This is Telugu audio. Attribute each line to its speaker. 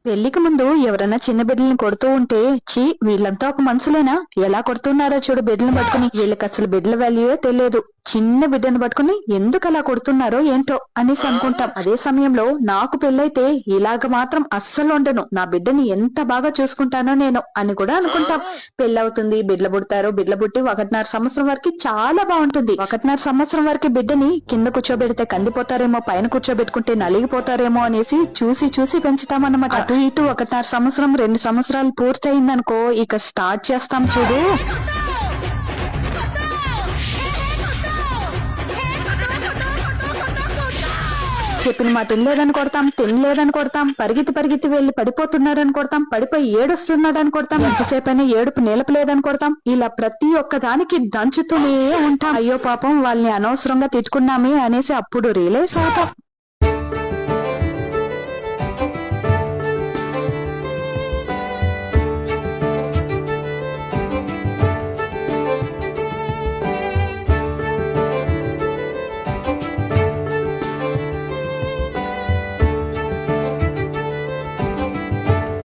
Speaker 1: పెళ్లికి ముందు ఎవరన్నా చిన్న బిడ్డల్ని కొడుతూ ఉంటే, చీ వీళ్ళంతా ఒక మనుషులేనా, ఎలా కొడుతున్నారో చూడు బిడ్డలను పట్టుకుని, వీళ్ళకి అసలు బిడ్డల వాల్యూయే తెలియదు, చిన్న బిడ్డను పట్టుకుని ఎందుకు అలా కొడుతున్నారో ఏంటో అనేసి అనుకుంటాం. అదే సమయంలో నాకు పెళ్ళైతే ఇలాగ మాత్రం అస్సలు ఉండను, నా బిడ్డని ఎంత బాగా చూసుకుంటానో నేను అని కూడా అనుకుంటాం. పెళ్ళవుతుంది, బిడ్డలు పుడతారు, బిడ్డలు పుట్టి 1.5 సంవత్సరం వరకు చాలా బాగుంటుంది. 1.5 సంవత్సరం వరకు బిడ్డని కింద కూర్చోబెడితే కందిపోతారేమో, పైన కూర్చోబెట్టుకుంటే నలిగిపోతారేమో అనేసి చూసి చూసి పెంచుతామన్నమాట. అటు ఇటు 1.5 సంవత్సరం 2 సంవత్సరాలు పూర్తయిందనుకో, ఇక స్టార్ట్ చేస్తాం చూడు. చెప్పిన మాట తినలేదని కొడతాం, తినలేదని కొడతాం, పరిగెత్తి వెళ్లి పడిపోతున్నారని కొడతాం, పడిపోయి ఏడుస్తున్నాడని కొడతాం, ఎంతసేపైనా ఏడుపు నిలపలేదని కొడతాం. ఇలా ప్రతి ఒక్క దానికి దంచుతూనే ఉంటాం. అయ్యో పాపం వాళ్ళని అనవసరంగా తిట్టుకున్నామే అనేసి అప్పుడు రియలైజ్ అవుతాం.